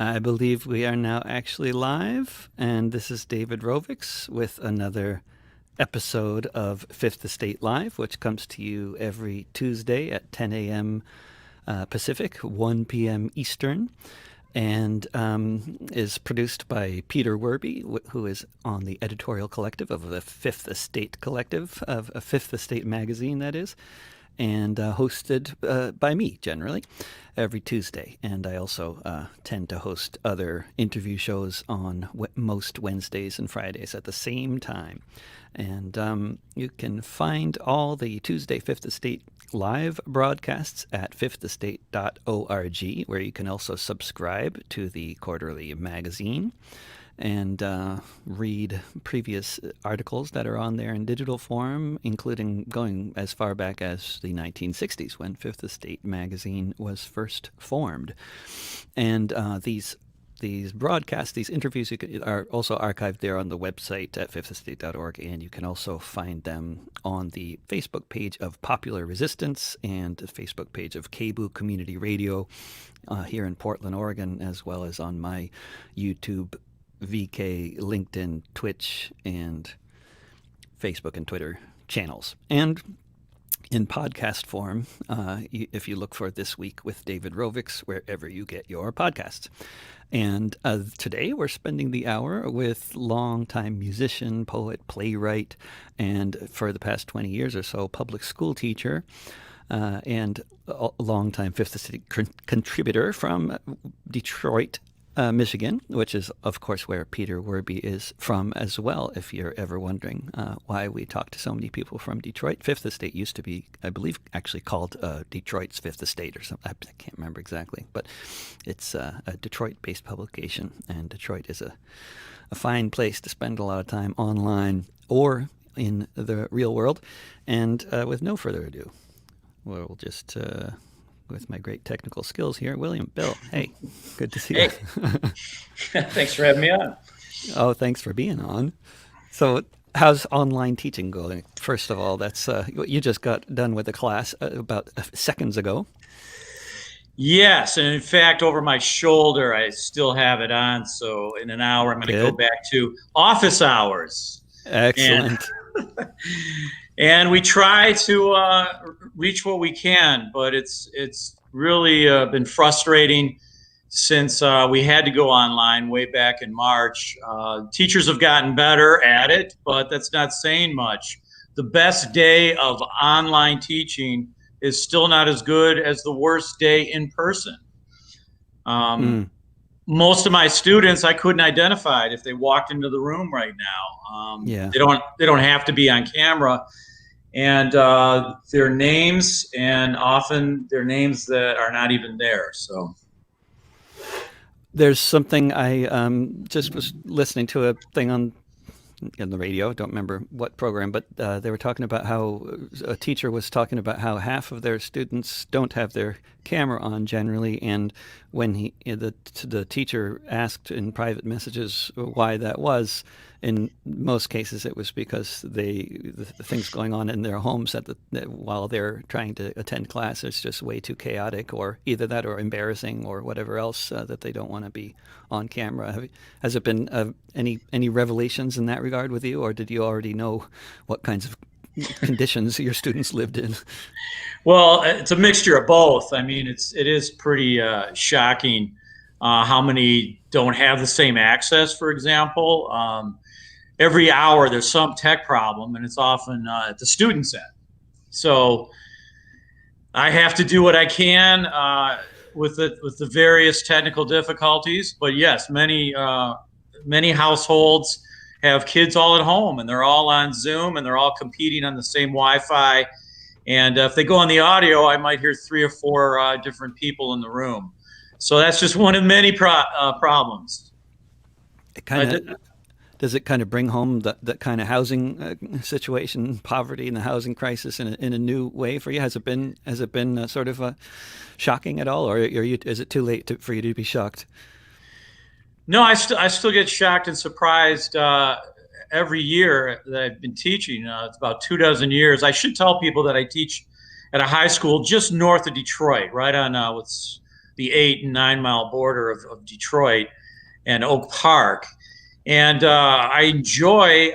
I believe we are now actually live, and this is David Rovix with another episode of Fifth Estate Live, which comes to you every Tuesday at 10 a.m. Pacific, 1 p.m. Eastern, and is produced by Peter Werby, who is on the editorial collective of the Fifth Estate Collective, of a Fifth Estate magazine, that is, and hosted by me generally every Tuesday. And I also tend to host other interview shows on most Wednesdays and Fridays at the same time. And you can find all the Tuesday Fifth Estate live broadcasts at fifthestate.org, where you can also subscribe to the quarterly magazine and read previous articles that are on there in digital form, including going as far back as the 1960s when Fifth Estate magazine was first formed. And these broadcasts, these interviews, are also archived there on the website at fifthestate.org, and you can also find them on the Facebook page of Popular Resistance and the Facebook page of KBOO Community Radio here in Portland, Oregon, as well as on my YouTube, VK, LinkedIn, Twitch, and Facebook and Twitter channels. And in podcast form, if you look for This Week with David Rovix, wherever you get your podcasts. And today we're spending the hour with longtime musician, poet, playwright, and for the past 20 years or so, public school teacher, and a longtime Fifth Estate contributor from Detroit, Michigan, which is, of course, where Peter Werby is from as well, if you're ever wondering why we talk to so many people from Detroit. Fifth Estate used to be, I believe, actually called Detroit's Fifth Estate or something. I can't remember exactly, but it's a Detroit-based publication, and Detroit is a fine place to spend a lot of time online or in the real world. And with no further ado, we'll just... with my great technical skills here, William, Bill, hey, good to see you. Thanks for having me on. Oh, thanks for being on. So how's online teaching going? First of all, that's you just got done with a class about seconds ago. Yes, and in fact, over my shoulder, I still have it on. So in an hour, I'm going to go back to office hours. Excellent. And we try to reach what we can, but it's really been frustrating since we had to go online way back in March. Teachers have gotten better at it, but that's not saying much. The best day of online teaching is still not as good as the worst day in person. Most of my students, I couldn't identify if they walked into the room right now. They don't have to be on camera. And their names, and often they're names that are not even there. So there's something I just was listening to a thing on the radio. I don't remember what program, but they were talking about how a teacher was talking about how half of their students don't have their camera on generally, and when the teacher asked in private messages why that was, in most cases it was because the things going on in their homes while they're trying to attend class is just way too chaotic, or either that or embarrassing or whatever else, that they don't want to be on camera. Has it been any revelations in that regard with you, or did you already know what kinds of conditions your students lived in? Well, it's a mixture of both. I mean, it is pretty shocking how many don't have the same access. For example, every hour there's some tech problem, and it's often at the student's end. So I have to do what I can with the various technical difficulties. But yes, many households have kids all at home, and they're all on Zoom, and they're all competing on the same Wi-Fi. And if they go on the audio, I might hear 3 or 4 different people in the room. So that's just one of many problems. Does it kind of bring home that kind of housing situation, poverty, and the housing crisis in a new way for you? Has it been sort of shocking at all, or is it too late for you to be shocked? No, I still get shocked and surprised every year that I've been teaching. It's about 24 years. I should tell people that I teach at a high school just north of Detroit, right on what's the 8 and 9 mile border of Detroit and Oak Park. And I enjoy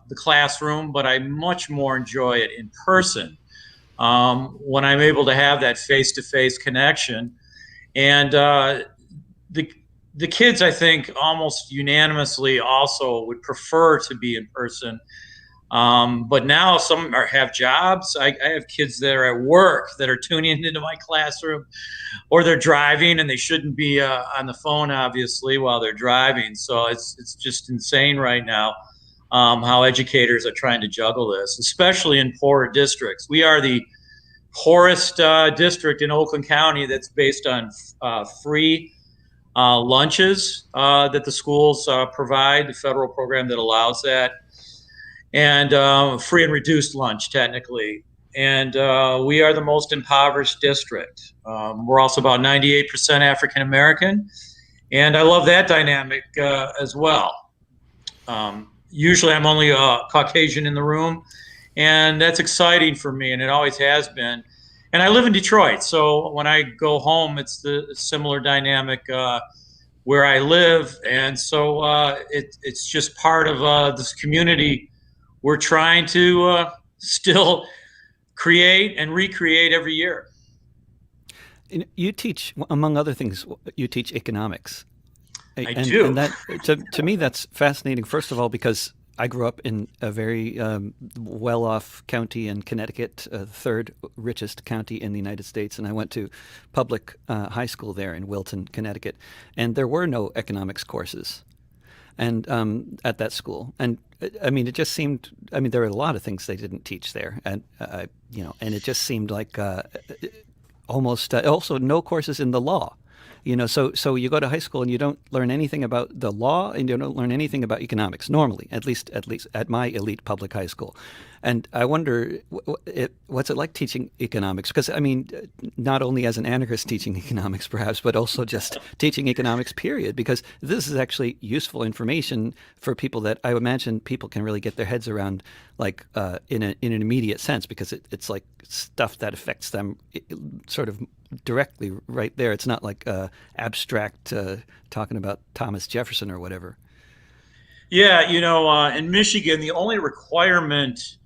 the classroom, but I much more enjoy it in person when I'm able to have that face-to-face connection. And the kids, I think, almost unanimously also would prefer to be in person. But now some have jobs. I have kids that are at work that are tuning into my classroom, or they're driving and they shouldn't be on the phone, obviously, while they're driving. So it's just insane right now how educators are trying to juggle this, especially in poorer districts. We are the poorest district in Oakland County that's based on free lunches that the schools provide, the federal program that allows that, and free and reduced lunch, technically. And we are the most impoverished district. We're also about 98% African American, and I love that dynamic as well. Usually I'm only a Caucasian in the room, and that's exciting for me, and it always has been. And I live in Detroit, so when I go home, it's the similar dynamic where I live, and so it's just part of this community we're trying to still create and recreate every year. You teach, among other things, you teach economics. I do. And that, to me, that's fascinating, first of all, because I grew up in a very well-off county in Connecticut, third richest county in the United States, and I went to public high school there in Wilton, Connecticut, and there were no economics courses and at that school. And I mean, it just seemed, I mean, there were a lot of things they didn't teach there, and and it just seemed like almost also no courses in the law. So you go to high school and you don't learn anything about the law, and you don't learn anything about economics normally, at least at my elite public high school. And I wonder what's it like teaching economics? Because I mean, not only as an anarchist teaching economics, perhaps, but also just teaching economics, period. Because this is actually useful information for people that I imagine people can really get their heads around, like in an immediate sense, because it's like stuff that affects them sort of directly right there. It's not like abstract talking about Thomas Jefferson or whatever. Yeah, in Michigan, the only requirement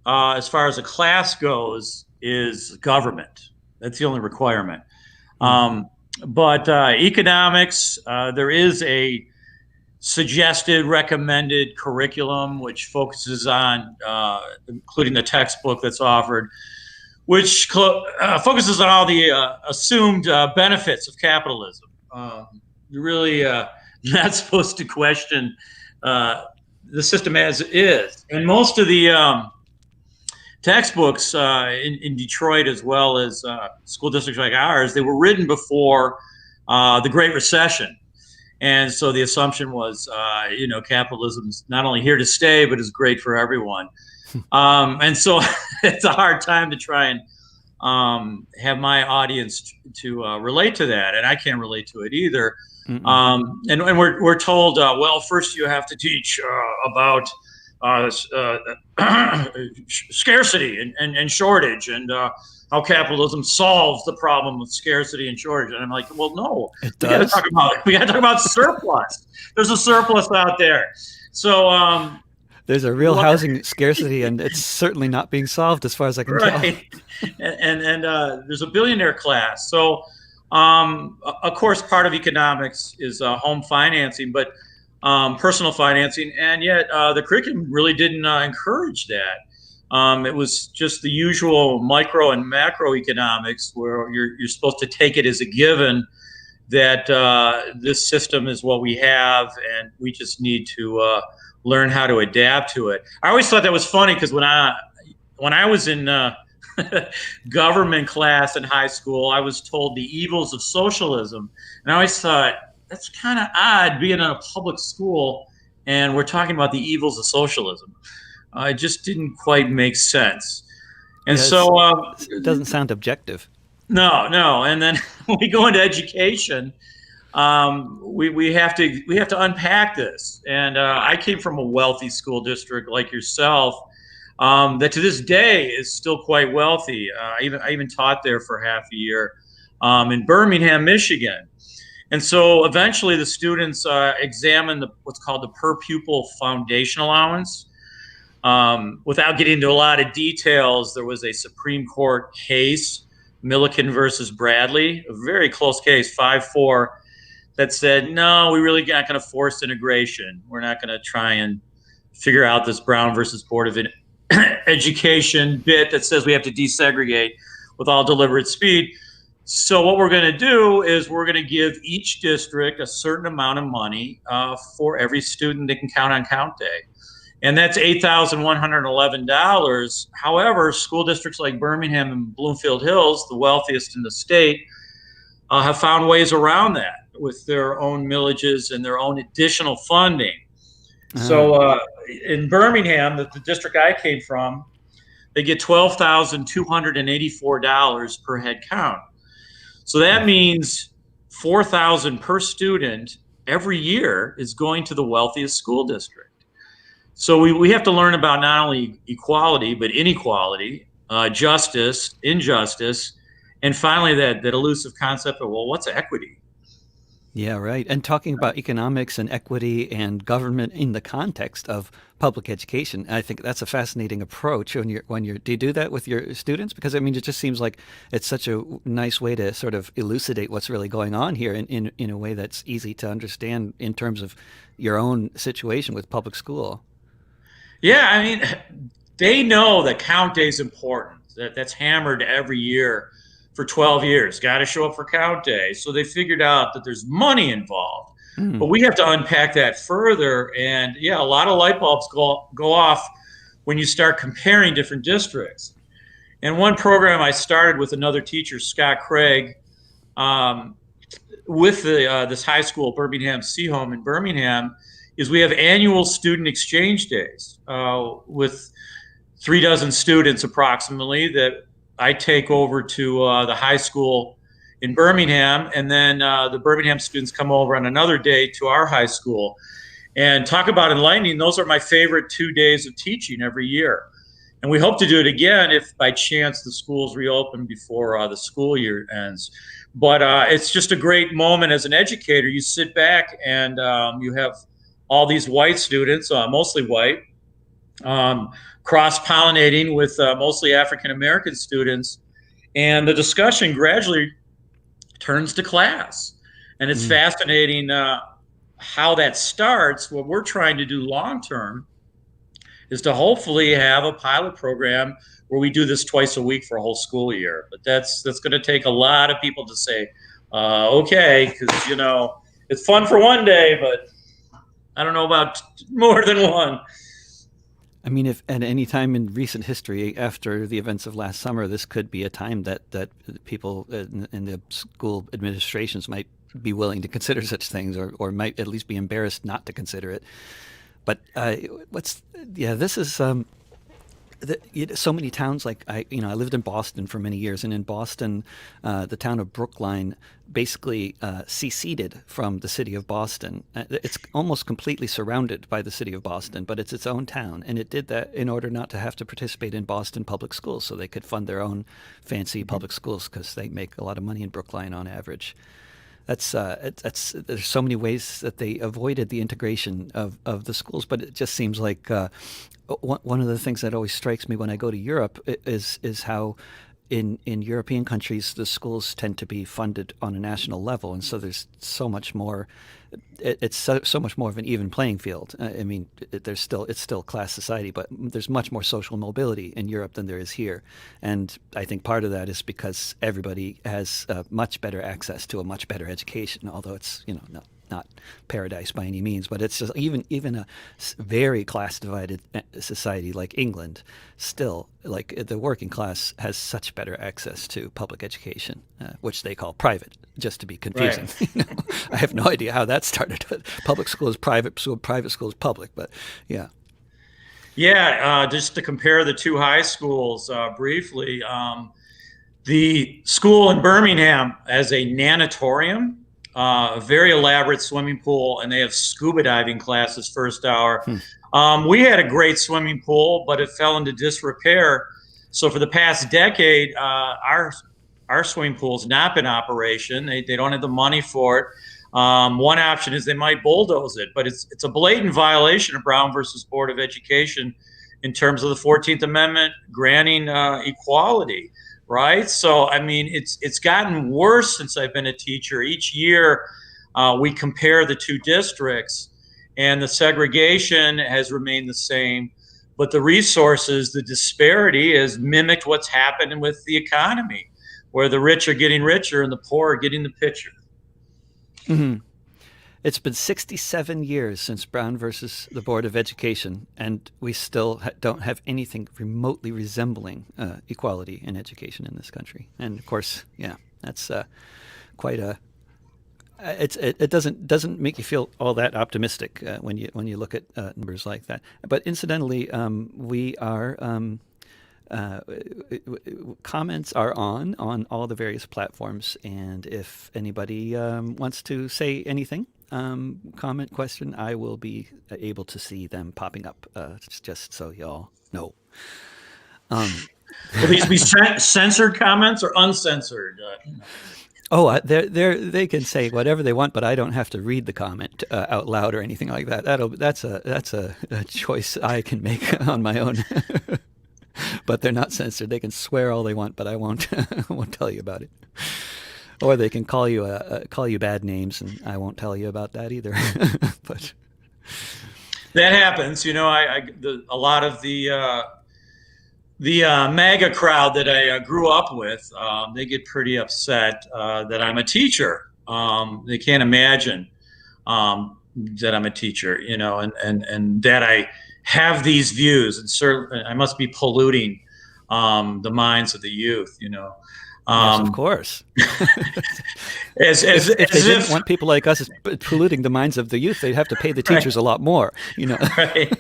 as far as a class goes is government. That's the only requirement. But economics, there is a suggested recommended curriculum which focuses on, including the textbook that's offered, which focuses on all the assumed benefits of capitalism. You're really not supposed to question the system as it is. And most of the textbooks in Detroit, as well as school districts like ours, they were written before the Great Recession. And so the assumption was, capitalism's not only here to stay, but is great for everyone. And so it's a hard time to try and have my audience to relate to that, and I can't relate to it either. And we're told, well, first you have to teach about scarcity and shortage, and how capitalism solves the problem of scarcity and shortage. And I'm like, well, no, we got to talk about surplus. There's a surplus out there. So there's a real housing scarcity, and it's certainly not being solved as far as I can tell. And there's a billionaire class. So, of course, part of economics is home financing, but personal financing, and yet the curriculum really didn't encourage that. It was just the usual micro and macroeconomics, where you're supposed to take it as a given that this system is what we have, and we just need to learn how to adapt to it. I always thought that was funny, because when I was in government class in high school, I was told the evils of socialism, and I always thought, that's kind of odd, being in a public school and we're talking about the evils of socialism. It just didn't quite make sense. And it doesn't sound objective. No. And then when we go into education, we have to unpack this. And I came from a wealthy school district like yourself, that to this day is still quite wealthy. I even taught there for half a year. in Birmingham, Michigan. And so eventually the students examined what's called the per pupil foundation allowance. Without getting into a lot of details, there was a Supreme Court case, Milliken versus Bradley, a very close case, 5-4, that said, no, we really not going to force integration. We're not going to try and figure out this Brown versus Board of Education bit that says we have to desegregate with all deliberate speed. So what we're going to do is we're going to give each district a certain amount of money for every student they can count on count day. And that's $8,111. However, school districts like Birmingham and Bloomfield Hills, the wealthiest in the state, have found ways around that with their own millages and their own additional funding. So in Birmingham, the district I came from, they get $12,284 per head count. So that means $4,000 per student every year is going to the wealthiest school district. So we have to learn about not only equality, but inequality, justice, injustice, and finally that elusive concept of, well, what's equity? Yeah, right. And talking about economics and equity and government in the context of public education, I think that's a fascinating approach do you do that with your students? Because I mean, it just seems like it's such a nice way to sort of elucidate what's really going on here in a way that's easy to understand in terms of your own situation with public school. Yeah, I mean, they know that count day is important. That's hammered every year for 12 years. Got to show up for count day. So they figured out that there's money involved. But we have to unpack that further. And yeah, a lot of light bulbs go off when you start comparing different districts. And one program I started with another teacher, Scott Craig, with this high school, Birmingham Seahome in Birmingham, is we have annual student exchange days with 36 students approximately that I take over to the high school in Birmingham, and then the Birmingham students come over on another day to our high school. And talk about enlightening, those are my favorite 2 days of teaching every year. And we hope to do it again if by chance the schools reopen before the school year ends. But it's just a great moment as an educator. You sit back and you have all these white students, mostly white, cross-pollinating with mostly African-American students. And the discussion gradually turns to class. And it's fascinating how that starts. What we're trying to do long-term is to hopefully have a pilot program where we do this twice a week for a whole school year. But that's going to take a lot of people to say, okay, because, you know, it's fun for one day, but I don't know about more than one. I mean, if at any time in recent history after the events of last summer, this could be a time that people in the school administrations might be willing to consider such things, or might at least be embarrassed not to consider it. But this is so many towns. Like I lived in Boston for many years, and in Boston, the town of Brookline basically seceded from the city of Boston. It's almost completely surrounded by the city of Boston, but it's its own town, and it did that in order not to have to participate in Boston public schools, so they could fund their own fancy public schools because they make a lot of money in Brookline on average. There's so many ways that they avoided the integration of the schools, but it just seems like one of the things that always strikes me when I go to Europe is how in European countries the schools tend to be funded on a national level, and so there's so much more. It's so much more of an even playing field. I mean, it's still class society, but there's much more social mobility in Europe than there is here, and I think part of that is because everybody has much better access to a much better education. Although it's not paradise by any means, but it's just even a very class divided society like England, still, like the working class has such better access to public education, which they call private, just to be confusing. Right. I have no idea how that started, but public school is private, so private school is public. But yeah. Yeah, just to compare the two high schools briefly, the school in Birmingham has a nanatorium, a very elaborate swimming pool, and they have scuba diving classes first hour. We had a great swimming pool, but it fell into disrepair. So for the past decade, our our swimming pool's not been in operation. They don't have the money for it. One option is they might bulldoze it, but it's a blatant violation of Brown versus Board of Education in terms of the 14th Amendment granting equality, right? So, I mean, it's gotten worse since I've been a teacher. Each year we compare the two districts, and the segregation has remained the same, but the resources, the disparity has mimicked what's happening with the economy, where the rich are getting richer and the poor are getting the picture. Mm-hmm. It's been 67 years since Brown versus the Board of Education, and we still don't have anything remotely resembling equality in education in this country. And of course, yeah, that's quite a. It doesn't make you feel all that optimistic when you look at numbers like that. But incidentally, we are. Comments are on all the various platforms, and if anybody wants to say anything, comment, question, I will be able to see them popping up, just so y'all know. Will these be censored comments or uncensored? Oh, they can say whatever they want, but I don't have to read the comment out loud or anything like that. That's a choice I can make on my own. But they're not censored. They can swear all they want, but I won't won't tell you about it. Or they can call you bad names, and I won't tell you about that either. But that happens, you know. A lot of the MAGA crowd that I grew up with, they get pretty upset that I'm a teacher. They can't imagine that I'm a teacher, you know, and that I have these views, and certainly I must be polluting the minds of the youth, you know. Yes, of course. If they didn't want people like us polluting the minds of the youth, they'd have to pay the teachers a lot more, you know. Right.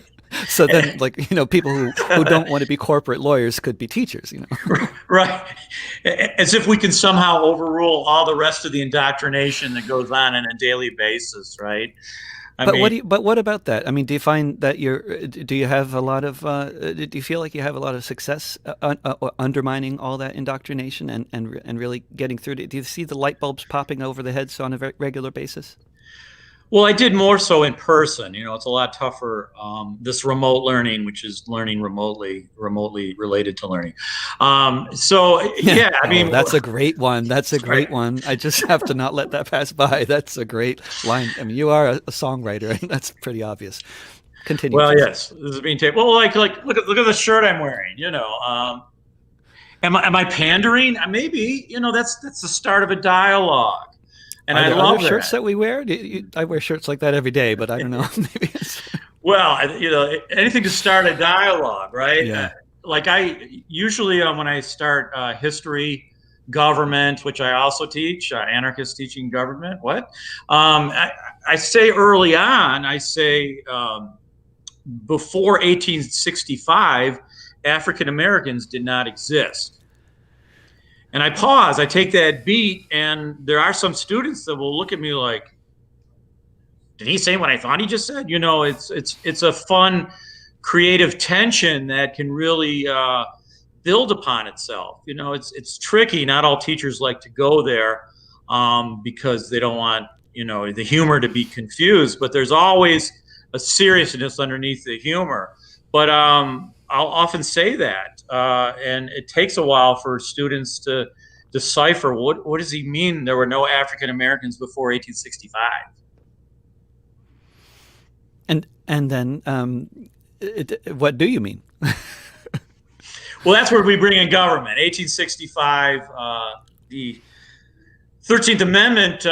So then, like, you know, people who don't want to be corporate lawyers could be teachers, you know. Right. As if we can somehow overrule all the rest of the indoctrination that goes on a daily basis, right? But what about that? I mean, do you find that do you have a lot of do you feel like you have a lot of success undermining all that indoctrination and really getting through to it? Do you see the light bulbs popping over the heads on a regular basis? Well, I did more so in person. You know, it's a lot tougher. This remote learning, which is learning remotely related to learning. So yeah, I mean, that's a great one. That's a great one. I just have to not let that pass by. That's a great line. I mean, you are a songwriter, and that's pretty obvious. Continue. Well, yes, this is being taped. Well, like look at the shirt I'm wearing. You know, am I pandering? Maybe. You know, that's the start of a dialogue. And I love other shirts that we wear. I wear shirts like that every day, but I don't know. Maybe it's... Well, you know, anything to start a dialogue, right? Yeah. Like I usually when I start history, government, which I also teach, anarchist teaching government. What? I say early on. I say before 1865, African Americans did not exist. And I pause, I take that beat, and there are some students that will look at me like, did he say what I thought he just said? You know, it's a fun, creative tension that can really build upon itself. You know, it's tricky. Not all teachers like to go there because they don't want, you know, the humor to be confused, but there's always a seriousness underneath the humor. But I'll often say that, and it takes a while for students to decipher what does he mean there were no African Americans before 1865. And then what do you mean? Well, that's where we bring in government. 1865, the 13th Amendment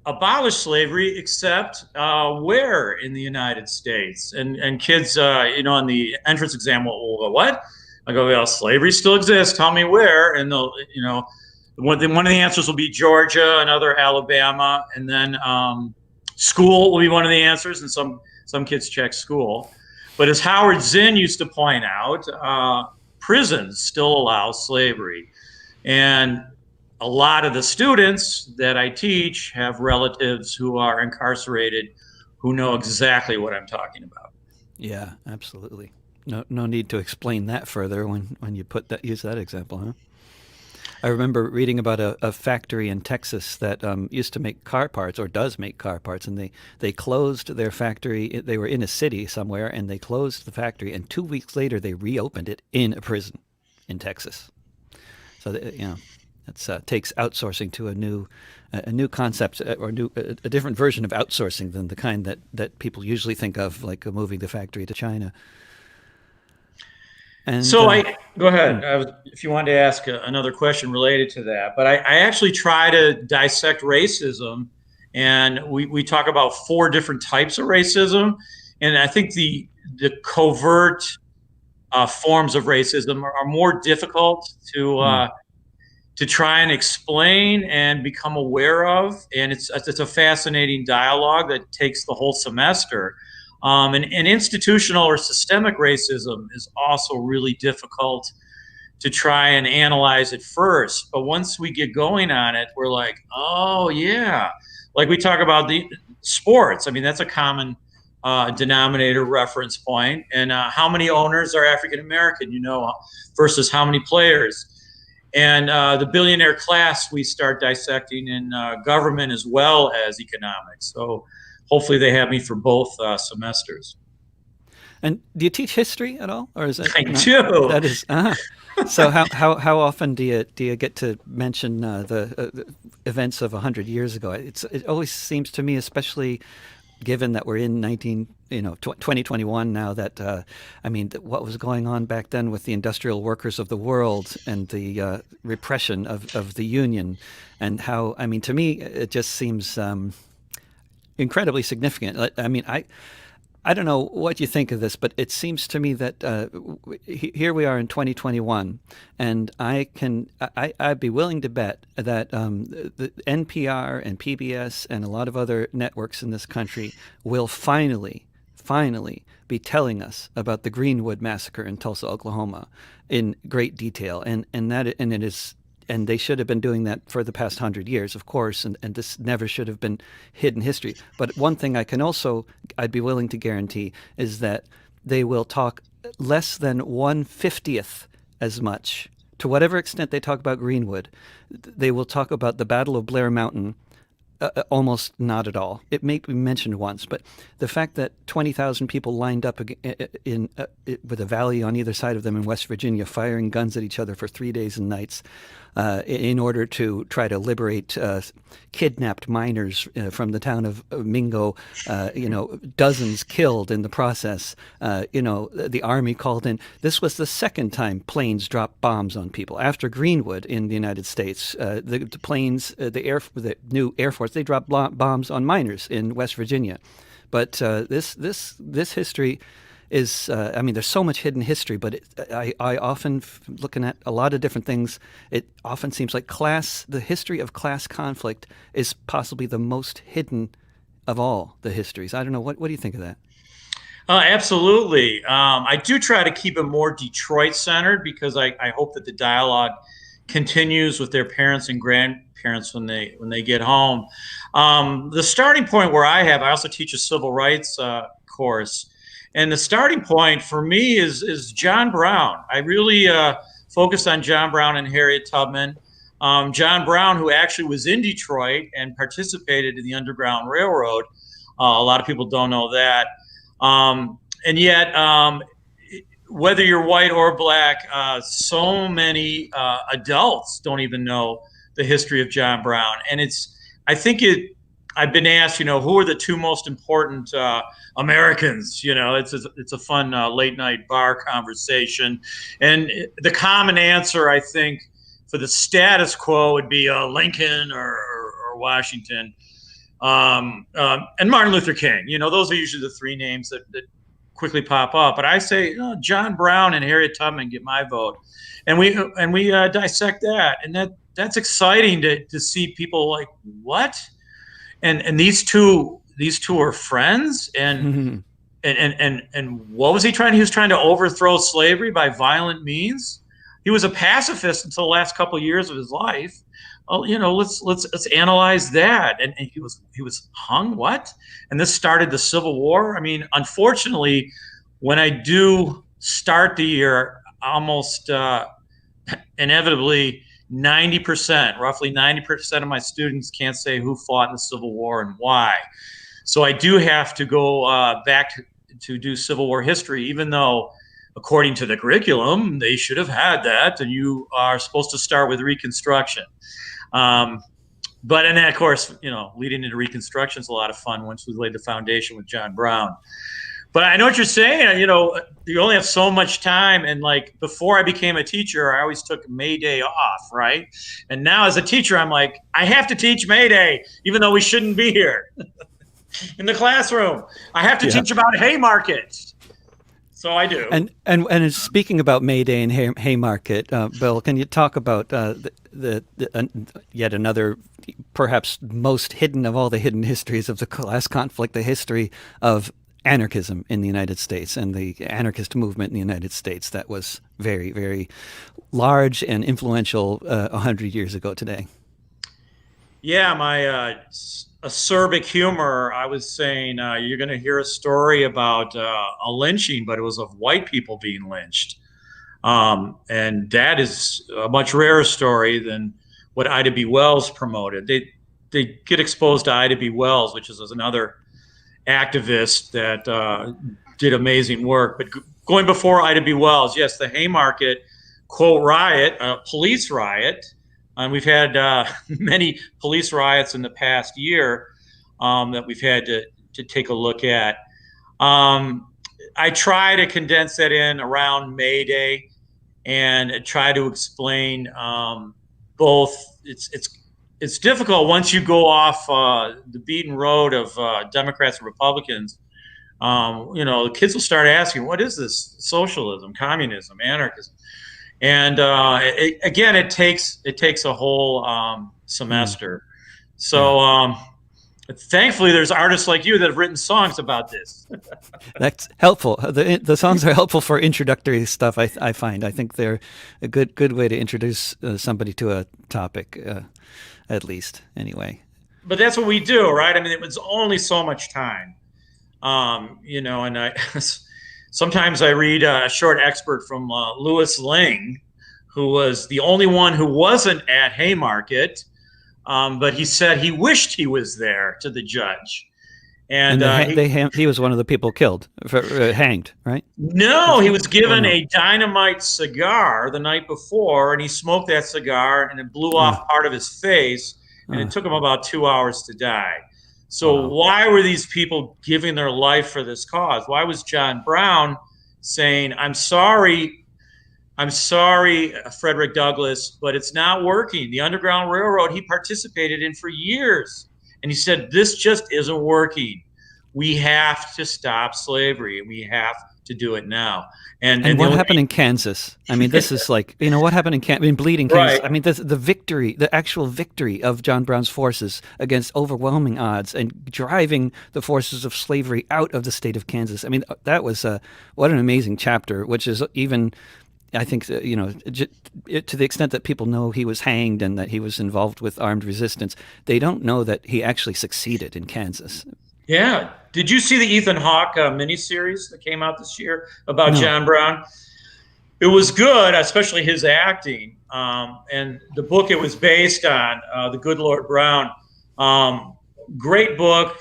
abolished slavery, except where in the United States? And kids, you know, on the entrance exam will go, what? I go, well, slavery still exists. Tell me where. And they'll, you know, one of the answers will be Georgia, another Alabama, and then school will be one of the answers. And some kids check school. But as Howard Zinn used to point out, prisons still allow slavery. And a lot of the students that I teach have relatives who are incarcerated who know exactly what I'm talking about. Yeah, absolutely. No need to explain that further when you use that example, huh? I remember reading about a factory in Texas that used to make car parts, or does make car parts, and they closed their factory. They were in a city somewhere, and they closed the factory, and 2 weeks later they reopened it in a prison in Texas. So it takes outsourcing to a new concept, or a different version of outsourcing than the kind that people usually think of, like moving the factory to China. And So I go ahead. If you wanted to ask another question related to that, but I actually try to dissect racism, and we talk about four different types of racism, and I think the covert forms of racism are more difficult to try and explain and become aware of, and it's a fascinating dialogue that takes the whole semester. And institutional or systemic racism is also really difficult to try and analyze at first. But once we get going on it, we're like, oh, yeah. Like we talk about the sports. I mean, that's a common denominator reference point. And how many owners are African American, versus how many players. And the billionaire class we start dissecting in government as well as economics. So hopefully they have me for both semesters. And do you teach history at all, or is it? I do. That is. So how often do you get to mention the events of 100 years ago? It always seems to me, especially given that we're in 2021 now, that what was going on back then with the industrial workers of the world and the repression of the union, and how, to me it just seems incredibly significant. I don't know what you think of this, but it seems to me that here we are in 2021, and I'd be willing to bet that the NPR and PBS and a lot of other networks in this country will finally be telling us about the Greenwood massacre in Tulsa, Oklahoma, in great detail, and they should have been doing that for the past 100 years, of course, and this never should have been hidden history. But one thing I'd be willing to guarantee is that they will talk less than 1/50th as much, to whatever extent they talk about Greenwood. They will talk about the Battle of Blair Mountain almost not at all. It may be mentioned once, but the fact that 20,000 people lined up with a valley on either side of them in West Virginia, firing guns at each other for 3 days and nights, in order to try to liberate kidnapped miners from the town of Mingo, dozens killed in the process. The army called in. This was the second time planes dropped bombs on people. After Greenwood in the United States, the planes, the new Air Force, they dropped bombs on miners in West Virginia. But this history is, there's so much hidden history, but I often, looking at a lot of different things, it often seems like the history of class conflict is possibly the most hidden of all the histories. I don't know, what do you think of that? Absolutely. I do try to keep it more Detroit-centered, because I hope that the dialogue continues with their parents and grandparents when they get home. The starting point where I also teach a civil rights course. And the starting point for me is John Brown. I really focused on John Brown and Harriet Tubman. John Brown, who actually was in Detroit and participated in the Underground Railroad. A lot of people don't know that. And yet, whether you're white or black, so many adults don't even know the history of John Brown. And I've been asked, who are the two most important Americans? It's a fun late night bar conversation. And the common answer, I think, for the status quo would be Lincoln or Washington, and Martin Luther King. Those are usually the three names that quickly pop up. But I say John Brown and Harriet Tubman get my vote, and we dissect that, and that's exciting to see people like, what? And these two are friends, and what was he trying? He was trying to overthrow slavery by violent means. He was a pacifist until the last couple of years of his life. Let's analyze that. And he was hung. What? And this started the Civil War. Unfortunately, when I do start the year, almost inevitably roughly 90% of my students can't say who fought in the Civil War and why. So I do have to go back to do Civil War history, even though according to the curriculum, they should have had that, and you are supposed to start with Reconstruction. And then, of course, leading into Reconstruction is a lot of fun once we laid the foundation with John Brown. But I know what you're saying. You only have so much time. And like before I became a teacher, I always took May Day off, right? And now as a teacher, I'm like, I have to teach May Day, even though we shouldn't be here in the classroom. I have to teach about Haymarket. So I do. And speaking about May Day and Haymarket, Bill, can you talk about yet another, perhaps most hidden of all the hidden histories of the class conflict, the history of anarchism in the United States and the anarchist movement in the United States that was very, very large and influential 100 years ago today? Yeah, my acerbic humor, I was saying you're going to hear a story about a lynching, but it was of white people being lynched. And that is a much rarer story than what Ida B. Wells promoted. They get exposed to Ida B. Wells, which is another activist that did amazing work. But going before Ida B. Wells, yes, the Haymarket, quote, riot, police riot, and we've had many police riots in the past year that we've had to take a look at. I try to condense that in around May Day and try to explain both. It's difficult once you go off the beaten road of Democrats and Republicans. The kids will start asking, what is this? Socialism, communism, anarchism? And it takes a whole semester. So thankfully, there's artists like you that have written songs about this. That's helpful. The songs are helpful for introductory stuff. I find. I think they're a good way to introduce somebody to a topic, at least anyway. But that's what we do, right? I mean, it was only so much time, And I sometimes I read a short excerpt from Louis Ling, who was the only one who wasn't at Haymarket. But he said he wished he was there to the judge. And he was one of the people killed, hanged, right? No, he was given a dynamite cigar the night before, and he smoked that cigar, and it blew off part of his face, and it took him about 2 hours to die. So why were these people giving their life for this cause? Why was John Brown saying, I'm sorry, Frederick Douglass, but it's not working. The Underground Railroad he participated in for years. And he said, this just isn't working. We have to stop slavery, and we have to do it now. And what happened in Kansas? I mean, this is like, what happened in Bleeding Kansas? Right. I mean, the actual victory of John Brown's forces against overwhelming odds and driving the forces of slavery out of the state of Kansas. I mean, that was what an amazing chapter, which is even... I think, to the extent that people know he was hanged and that he was involved with armed resistance, they don't know that he actually succeeded in Kansas. Yeah. Did you see the Ethan Hawke miniseries that came out this year about John Brown? It was good, especially his acting. And the book it was based on, The Good Lord Brown, great book,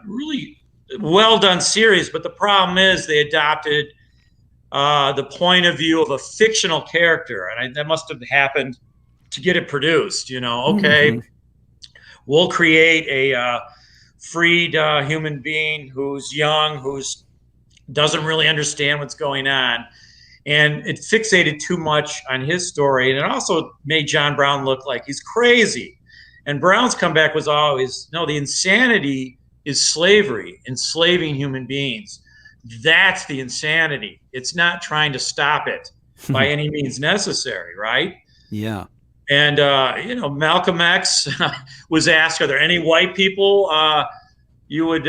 really well done series. But the problem is they adopted the point of view of a fictional character, and that must have happened to get it produced. We'll create a freed human being who's young, who's doesn't really understand what's going on, and it fixated too much on his story, and it also made John Brown look like he's crazy. And Brown's comeback was always, no, the insanity is slavery, enslaving human beings. That's the insanity. It's not trying to stop it by any means necessary, right? Yeah. And, Malcolm X was asked, are there any white people you would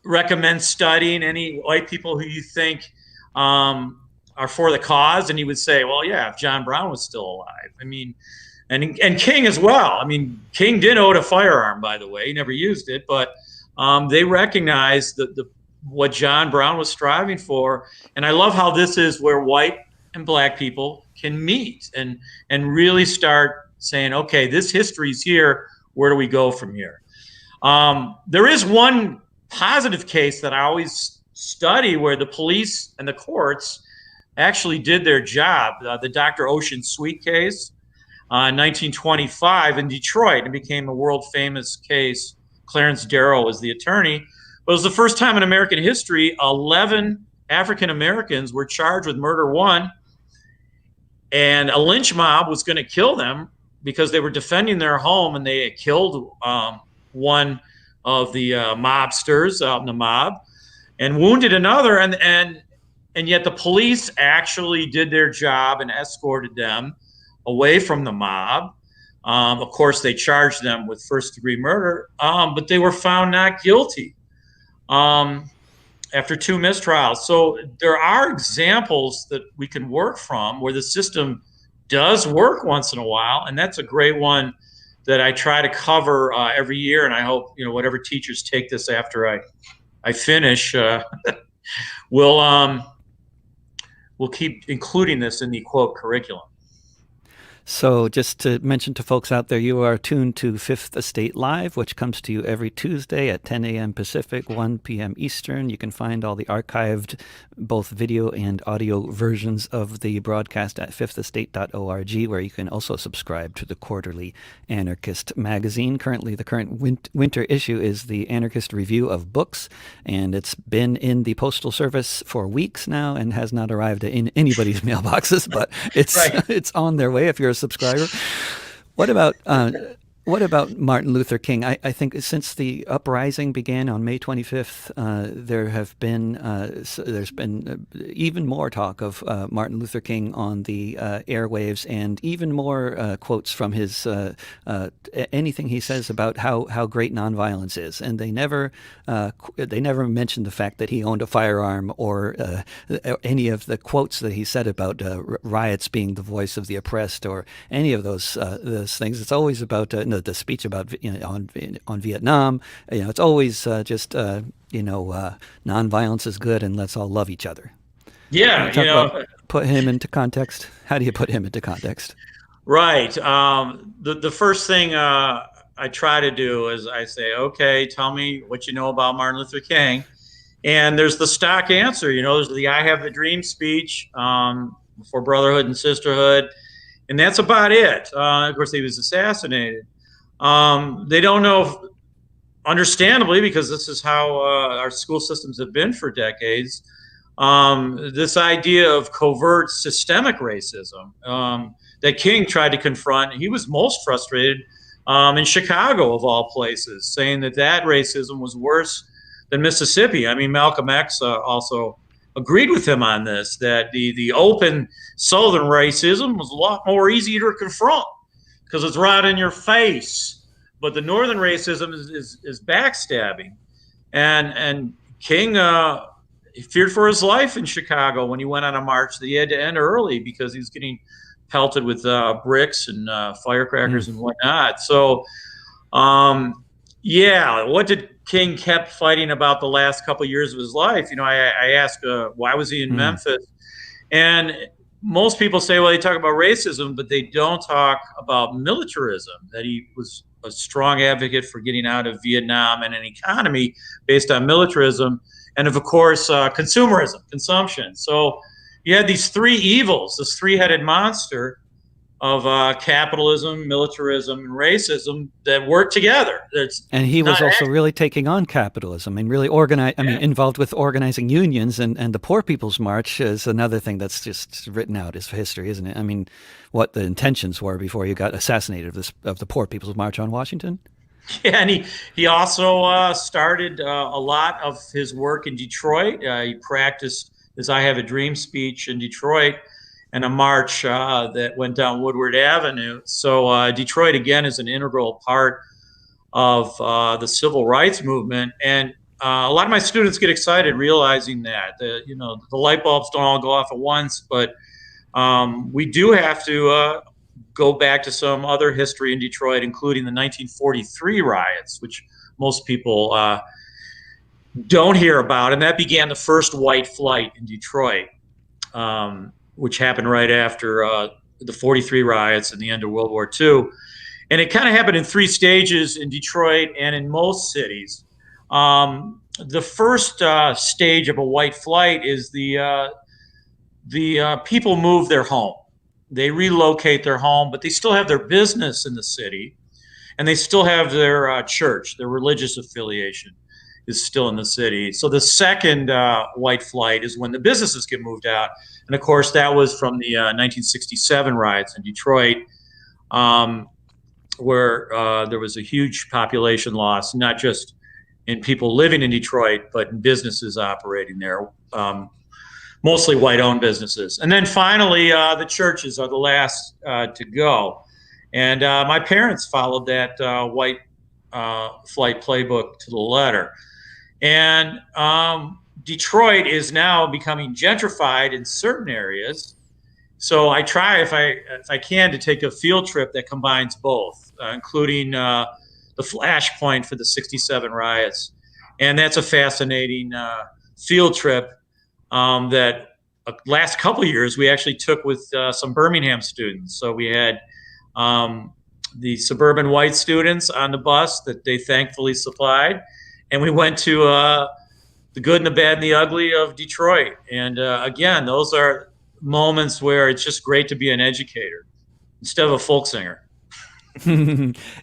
recommend studying, any white people who you think are for the cause? And he would say, well, yeah, if John Brown was still alive. I mean, and King as well. I mean, King did own a firearm, by the way. He never used it, but they recognized what John Brown was striving for. And I love how this is where white and black people can meet and really start saying, okay, this history's here. Where do we go from here? There is one positive case that I always study where the police and the courts actually did their job. The Dr. Ocean Sweet case in 1925 in Detroit. It became a world famous case. Clarence Darrow was the attorney. But it was the first time in American history 11 African Americans were charged with murder one, and a lynch mob was going to kill them because they were defending their home, and they had killed one of the mobsters out in the mob and wounded another, and yet the police actually did their job and escorted them away from the mob. Of course, they charged them with first-degree murder, but they were found not guilty after 2 mistrials. So there are examples that we can work from where the system does work once in a while, and that's a great one that I try to cover every year. And I hope whatever teachers take this after I finish, we'll keep including this in the quote curriculum. So just to mention to folks out there, you are tuned to Fifth Estate Live, which comes to you every Tuesday at 10 a.m. Pacific, 1 p.m. Eastern. You can find all the archived, both video and audio versions of the broadcast at fifthestate.org, where you can also subscribe to the quarterly Anarchist magazine. Currently, the current winter issue is the Anarchist Review of Books, and it's been in the Postal Service for weeks now and has not arrived in anybody's mailboxes, but it's Right. it's on their way if you're a subscriber. What about Martin Luther King? I think since the uprising began on May 25th, there's been even more talk of Martin Luther King on the airwaves, and even more quotes from his anything he says about how great nonviolence is. And they never mentioned the fact that he owned a firearm or any of the quotes that he said about riots being the voice of the oppressed or any of those things. It's always about the speech about on Vietnam. It's always just nonviolence is good and let's all love each other. Yeah, Put him into context. How do you put him into context? right. The first thing I try to do is I say, okay, tell me what you know about Martin Luther King. And there's the stock answer, there's the I Have the Dream speech for brotherhood and sisterhood. And that's about it. Of course, he was assassinated. They don't know, understandably, because this is how our school systems have been for decades, this idea of covert systemic racism that King tried to confront. He was most frustrated in Chicago, of all places, saying that racism was worse than Mississippi. I mean, Malcolm X also agreed with him on this, that the open Southern racism was a lot more easy to confront because it's right in your face. But the Northern racism is backstabbing. And King he feared for his life in Chicago when he went on a march that he had to end early because he was getting pelted with bricks and firecrackers and whatnot. So, what did King kept fighting about the last couple of years of his life? I ask, why was he in Memphis? And most people say, well, they talk about racism, but they don't talk about militarism, that he was a strong advocate for getting out of Vietnam and an economy based on militarism. And of course, consumerism, consumption. So you had these three evils, this three-headed monster of capitalism, militarism, and racism that work together. And he was also really taking on capitalism and really involved with organizing unions. And the Poor People's March is another thing that's just written out as history, isn't it? I mean, what the intentions were before you got assassinated of the Poor People's March on Washington. Yeah, and he also started a lot of his work in Detroit. He practiced his I Have a Dream speech in Detroit and a march that went down Woodward Avenue. So Detroit, again, is an integral part of the civil rights movement. And a lot of my students get excited realizing that. The light bulbs don't all go off at once, but we do have to go back to some other history in Detroit, including the 1943 riots, which most people don't hear about. And that began the first white flight in Detroit. which happened right after the 43 riots and the end of World War II. And it kind of happened in three stages in Detroit and in most cities. The first stage of a white flight is the people move their home. They relocate their home, but they still have their business in the city, and they still have their church, their religious affiliation is still in the city. So the second white flight is when the businesses get moved out. And of course, that was from the 1967 riots in Detroit, where there was a huge population loss, not just in people living in Detroit, but in businesses operating there, mostly white-owned businesses. And then finally, the churches are the last to go. And my parents followed that white flight playbook to the letter. And Detroit is now becoming gentrified in certain areas. So I try, if I can, to take a field trip that combines both, including the flashpoint for the '67 riots. And that's a fascinating field trip that last couple of years we actually took with some Birmingham students. So we had the suburban white students on the bus that they thankfully supplied. And we went to the good and the bad and the ugly of Detroit. And again, those are moments where it's just great to be an educator instead of a folk singer.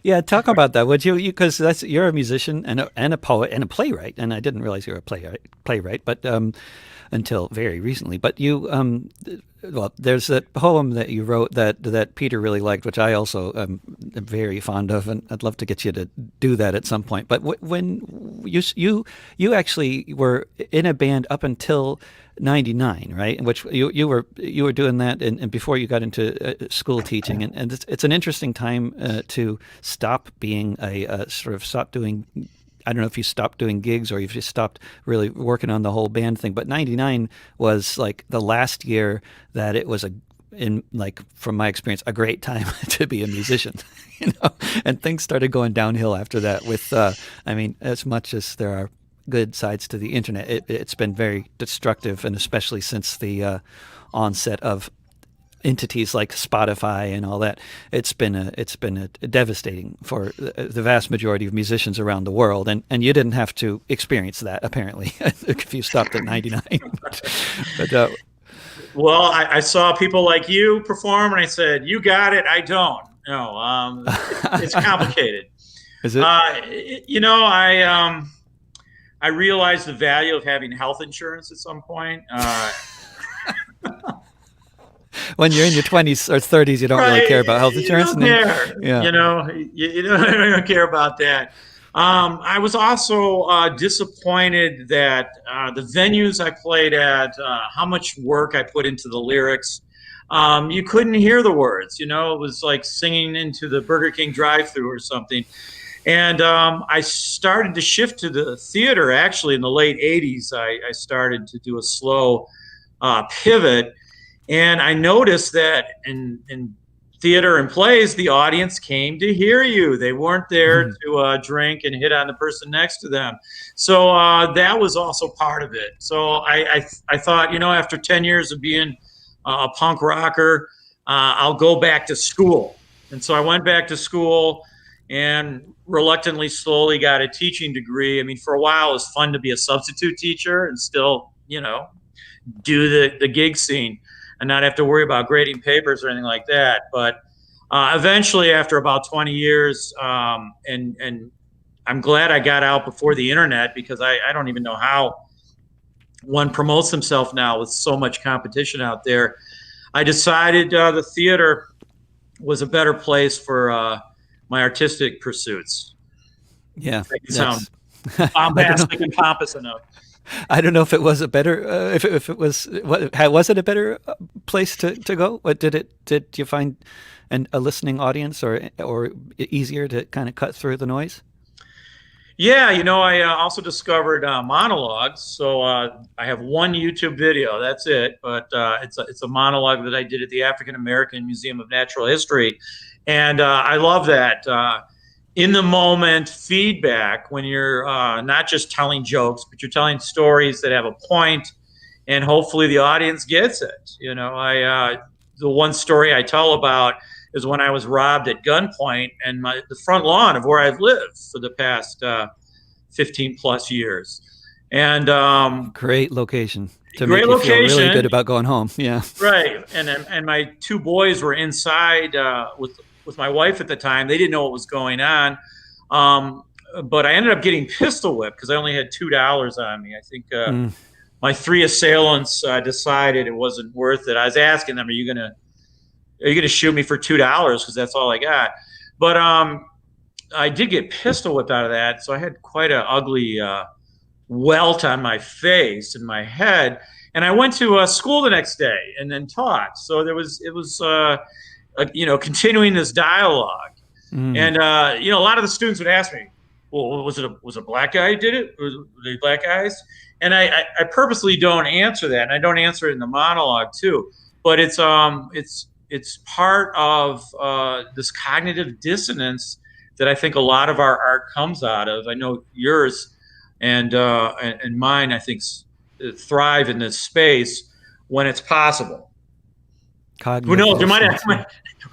Yeah, talk about that, would you? Because that's you're a musician and a poet and a playwright, and I didn't realize you were a playwright, but until very recently. But you, well, there's that poem that you wrote that Peter really liked, which I also am very fond of, and I'd love to get you to do that at some point. But when you actually were in a band up until '99, right? In which you were doing that, and before you got into school teaching, and it's an interesting time to stop being stop doing. I don't know if you stopped doing gigs or if you stopped really working on the whole band thing, but '99 was like the last year that it was from my experience, a great time to be a musician, and things started going downhill after that with, I mean, as much as there are good sides to the internet, it's been very destructive, and especially since the onset of entities like Spotify and all that, it's been devastating for the vast majority of musicians around the world, and you didn't have to experience that apparently if you stopped at '99. but Well, I saw people like you perform, and I said, "You got it. I don't." No, it's complicated. Is it? I realized the value of having health insurance at some point. When you're in your 20s or 30s, you don't really care about health insurance. You don't care. Yeah. You don't care about that. I was also disappointed that the venues I played at, how much work I put into the lyrics, you couldn't hear the words. It was like singing into the Burger King drive-thru or something. And I started to shift to the theater actually in the late '80s. I started to do a slow pivot. And I noticed that in theater and plays, the audience came to hear you. They weren't there to drink and hit on the person next to them. So that was also part of it. So I thought, after 10 years of being a punk rocker, I'll go back to school. And so I went back to school and reluctantly, slowly got a teaching degree. I mean, for a while, it was fun to be a substitute teacher and still, do the gig scene and not have to worry about grading papers or anything like that. But eventually, after about 20 years, and I'm glad I got out before the internet, because I don't even know how one promotes himself now with so much competition out there. I decided the theater was a better place for my artistic pursuits. Yeah. It sounds bombastic and pompous enough. I don't know if it was a better, if it was, was it a better place to go? What did you find a listening audience or easier to kind of cut through the noise? Yeah, I also discovered monologues. So I have one YouTube video, that's it. But it's a monologue that I did at the African American Museum of Natural History. And I love that. In the moment feedback when you're not just telling jokes, but you're telling stories that have a point and hopefully the audience gets it. The one story I tell about is when I was robbed at gunpoint and the front lawn of where I've lived for the past 15 plus years. And great location to great make you feel really location. good about going home. Yeah. Right. And my two boys were inside with my wife at the time. They didn't know what was going on. But I ended up getting pistol whipped because I only had $2 on me. I think my three assailants decided it wasn't worth it. I was asking them, "Are you gonna shoot me for $2? Because that's all I got." But I did get pistol whipped out of that, so I had quite an ugly welt on my face and my head. And I went to school the next day and then taught. So it was continuing this dialogue. And a lot of the students would ask me, "Well, was it a black guy who did it? Were they black guys?" And I purposely don't answer that, and I don't answer it in the monologue too. But it's part of this cognitive dissonance that I think a lot of our art comes out of. I know yours and mine, I think, thrive in this space when it's possible. Cognitive Who knows? dissonance.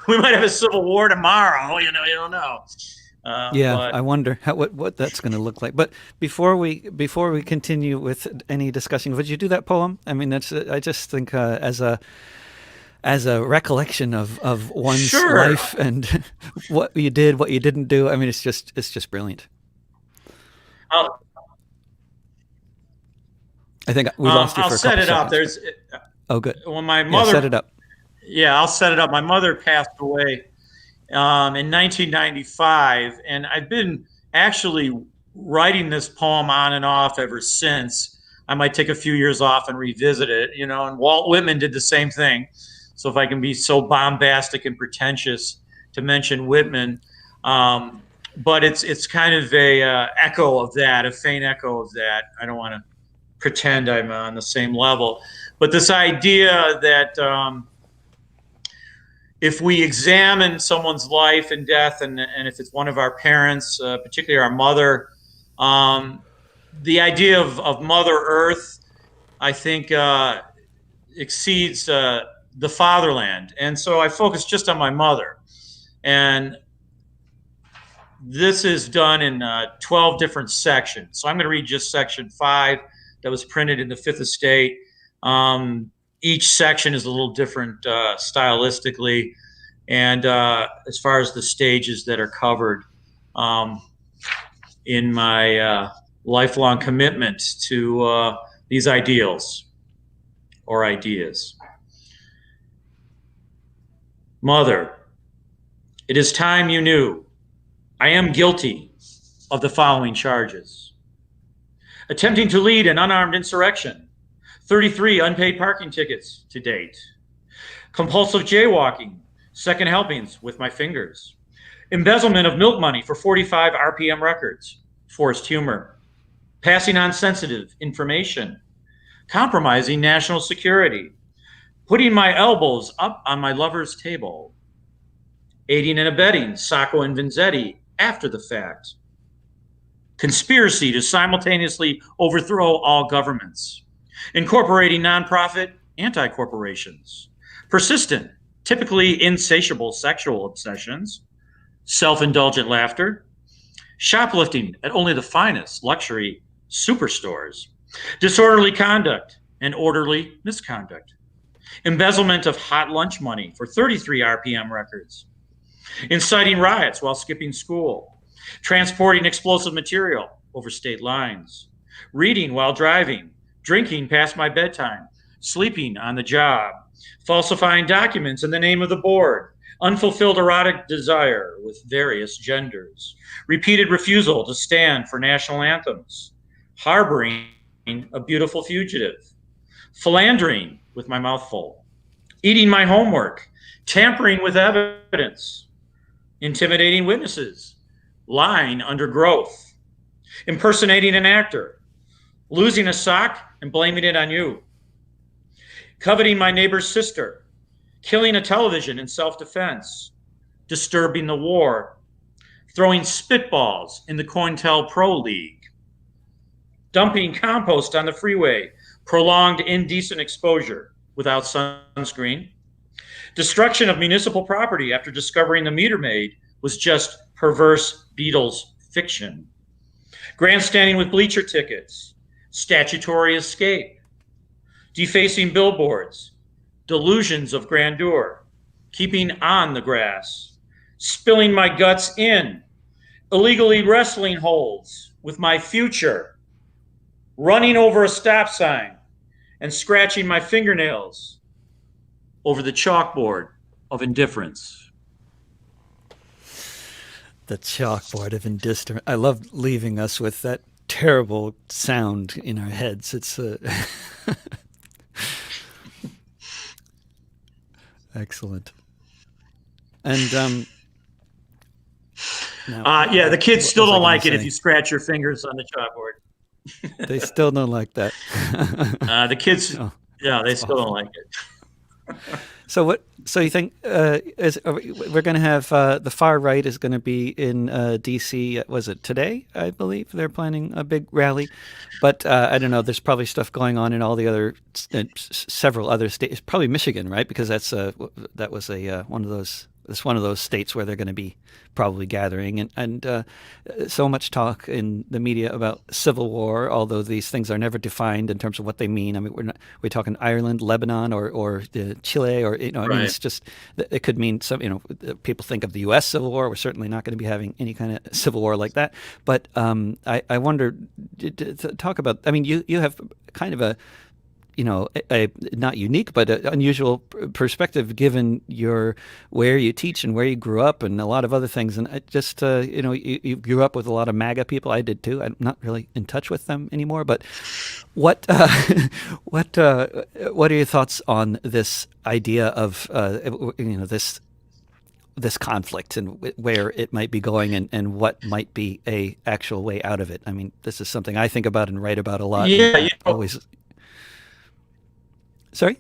We might have a civil war tomorrow. You don't know. I wonder what that's going to look like. But before we continue with any discussion, would you do that poem? I mean, I just think as a recollection of one's life and what you did, what you didn't do. I mean, it's just brilliant. I think we lost you for a couple seconds. I'll set it up. There's. Oh, good. When my mother set it up. Yeah, I'll set it up. My mother passed away in 1995, and I've been actually writing this poem on and off ever since. I might take a few years off and revisit it, and Walt Whitman did the same thing. So if I can be so bombastic and pretentious to mention Whitman, but it's kind of a echo of that, a faint echo of that. I don't want to pretend I'm on the same level, but this idea that if we examine someone's life and death, and if it's one of our parents, particularly our mother, the idea of Mother Earth, I think, exceeds the fatherland. And so I focus just on my mother. And this is done in 12 different sections. So I'm going to read just section 5 that was printed in the Fifth Estate. Each section is a little different stylistically, and as far as the stages that are covered in my lifelong commitment to these ideals or ideas. Mother, it is time you knew I am guilty of the following charges: attempting to lead an unarmed insurrection, 33 unpaid parking tickets to date, compulsive jaywalking, second helpings with my fingers, embezzlement of milk money for 45 RPM records, forced humor, passing on sensitive information, compromising national security, putting my elbows up on my lover's table, aiding and abetting Sacco and Vanzetti after the fact, conspiracy to simultaneously overthrow all governments, incorporating nonprofit anti-corporations, persistent, typically insatiable sexual obsessions, self-indulgent laughter, shoplifting at only the finest luxury superstores, disorderly conduct and orderly misconduct, embezzlement of hot lunch money for 33 RPM records, inciting riots while skipping school, transporting explosive material over state lines, reading while driving, drinking past my bedtime, sleeping on the job, falsifying documents in the name of the board, unfulfilled erotic desire with various genders, repeated refusal to stand for national anthems, harboring a beautiful fugitive, philandering with my mouth full, eating my homework, tampering with evidence, intimidating witnesses, lying under growth, impersonating an actor, losing a sock and blaming it on you, coveting my neighbor's sister, killing a television in self-defense, disturbing the war, throwing spitballs in the COINTELPRO League, dumping compost on the freeway, prolonged indecent exposure without sunscreen, destruction of municipal property after discovering the meter maid was just perverse Beatles fiction, grandstanding with bleacher tickets, statutory escape, defacing billboards, delusions of grandeur, keeping on the grass, spilling my guts in, illegally wrestling holds with my future, running over a stop sign, and scratching my fingernails over the chalkboard of indifference. The chalkboard of indifference. I love leaving us with that terrible sound in our heads. It's excellent. And yeah, the kids still don't like it if you scratch your fingers on the chalkboard. They still don't like that. The kids, yeah, they still don't like it. So what? So you think we're going to have the far right is going to be in D.C. Was it today? I believe they're planning a big rally, but I don't know. There's probably stuff going on in all the other several other states. Probably Michigan, right? Because that was one of those. It's one of those states where they're going to be probably gathering, and so much talk in the media about civil war, although these things are never defined in terms of what they mean. I mean, we're talking Ireland, Lebanon, or Chile, or I mean, it's just it could mean some. People think of the U.S. Civil War. We're certainly not going to be having any kind of civil war like that. But I wonder to talk about. I mean, you have kind of a not unique, but an unusual perspective given where you teach and where you grew up and a lot of other things. And just, you grew up with a lot of MAGA people. I did too. I'm not really in touch with them anymore. But what are your thoughts on this idea of, this conflict and where it might be going and what might be a actual way out of it? I mean, this is something I think about and write about a lot. Yeah, always. Sorry?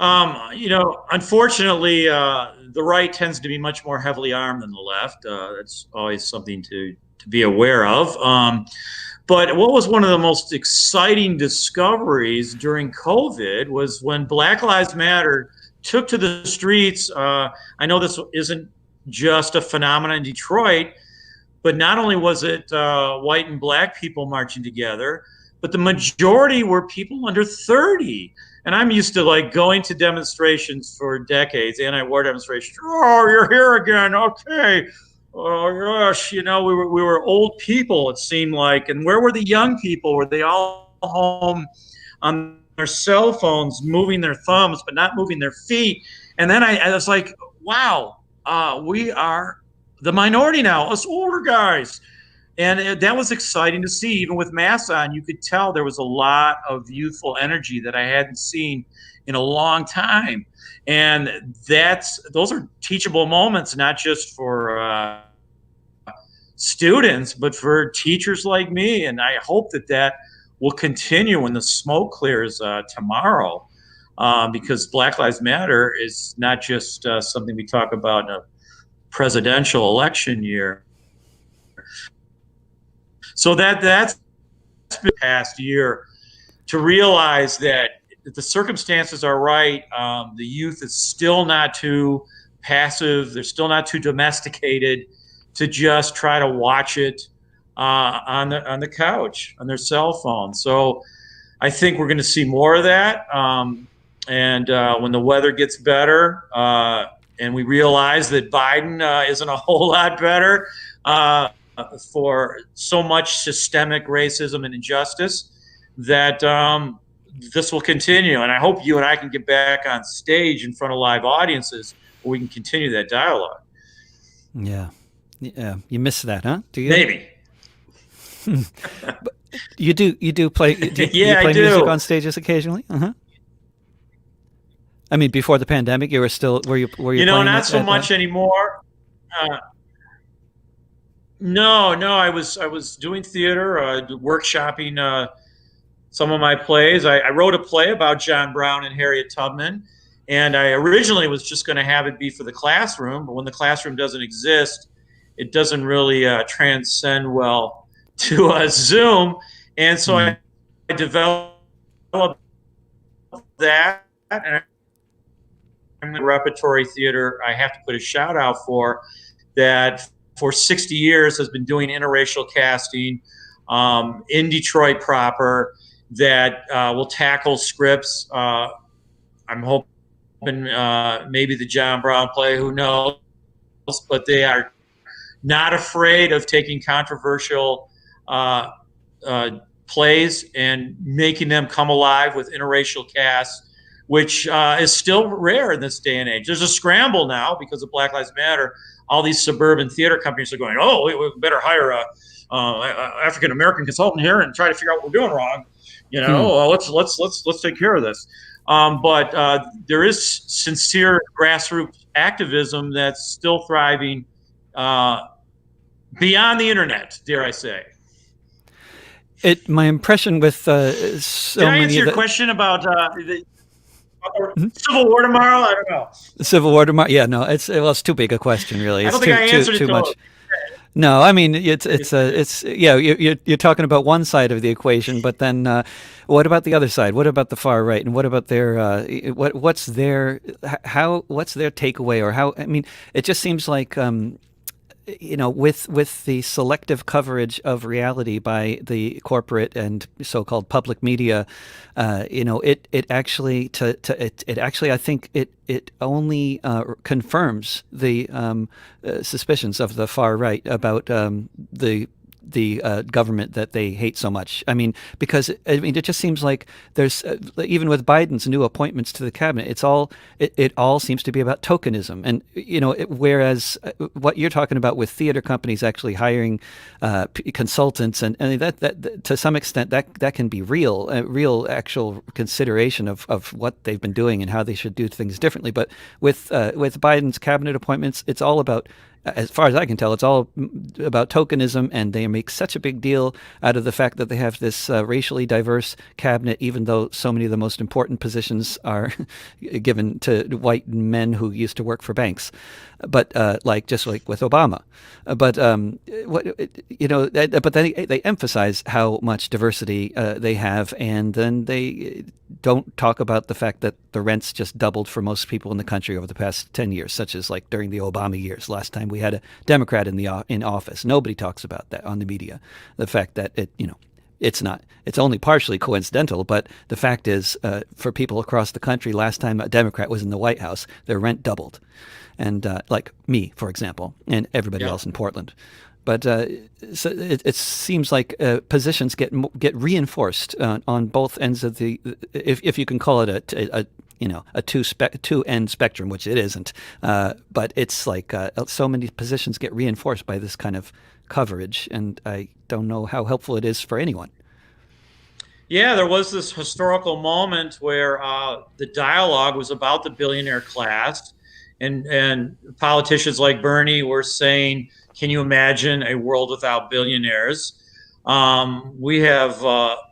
Unfortunately, the right tends to be much more heavily armed than the left. That's always something to be aware of. But what was one of the most exciting discoveries during COVID was when Black Lives Matter took to the streets. I know this isn't just a phenomenon in Detroit, but not only was it white and black people marching together, but the majority were people under 30. And I'm used to going to demonstrations for decades, anti-war demonstrations. Oh, you're here again. Okay. Oh, gosh. We were old people, it seemed like. And where were the young people? Were they all home on their cell phones, moving their thumbs, but not moving their feet? And then I was like, wow, we are the minority now, us older guys. And that was exciting to see. Even with masks on, you could tell there was a lot of youthful energy that I hadn't seen in a long time. And those are teachable moments, not just for students, but for teachers like me. And I hope that will continue when the smoke clears tomorrow, because Black Lives Matter is not just something we talk about in a presidential election year. So that's been the past year to realize that if the circumstances are right, the youth is still not too passive. They're still not too domesticated to just try to watch it on the couch, on their cell phone. So I think we're going to see more of that. And when the weather gets better and we realize that Biden isn't a whole lot better, for so much systemic racism and injustice, that this will continue. And I hope you and I can get back on stage in front of live audiences where we can continue that dialogue. Yeah. You miss that, huh? Do you? Maybe. But you do play. Do you play music on stages occasionally? Uh-huh. I mean, before the pandemic, you were still were you playing not so much anymore. No, I was doing theater, workshopping some of my plays. I wrote a play about John Brown and Harriet Tubman, and I originally was just going to have it be for the classroom, but when the classroom doesn't exist, it doesn't really transcend well to Zoom, and so I developed that, and repertory theater I have to put a shout out for, that for 60 years has been doing interracial casting in Detroit proper, that will tackle scripts. I'm hoping maybe the John Brown play, who knows, but they are not afraid of taking controversial plays and making them come alive with interracial casts, which is still rare in this day and age. There's a scramble now because of Black Lives Matter. All these suburban theater companies are going, oh, we better hire a African American consultant here and try to figure out what we're doing wrong. Let's take care of this. But there is sincere grassroots activism that's still thriving beyond the internet, dare I say. My impression with so Did I many answer your question about the Civil War tomorrow? I don't know. Civil War tomorrow? Yeah, no, it's too big a question, really. It's I don't think I answered it too much. totally. No, I mean you're talking about one side of the equation, but then what about the other side? What about the far right, and what about their what's their takeaway, or how? I mean, it just seems like with the selective coverage of reality by the corporate and so-called public media, it actually I think it only confirms the suspicions of the far right about the government that they hate so much. I mean, because it just seems like there's even with Biden's new appointments to the cabinet, it all seems to be about tokenism, and whereas what you're talking about with theater companies actually hiring consultants, and that to some extent that can be real actual consideration of what they've been doing and how they should do things differently. But with Biden's cabinet appointments, it's all about, as far as I can tell, it's all about tokenism, and they make such a big deal out of the fact that they have this racially diverse cabinet, even though so many of the most important positions are given to white men who used to work for banks. But just like with Obama, but but then they emphasize how much diversity they have, and then they don't talk about the fact that the rents just doubled for most people in the country over the past 10 years, such as like during the Obama years. Last time we had a Democrat in office, nobody talks about that on the media. The fact that it's only partially coincidental, but the fact is, for people across the country, last time a Democrat was in the White House, their rent doubled. And like me, for example, and everybody else in Portland. But so it seems like positions get reinforced on both ends of the, if you can call it a two-end spectrum, which it isn't. But it's like so many positions get reinforced by this kind of coverage, and I don't know how helpful it is for anyone. Yeah, there was this historical moment where the dialogue was about the billionaire class, and politicians like Bernie were saying, can you imagine a world without billionaires? We have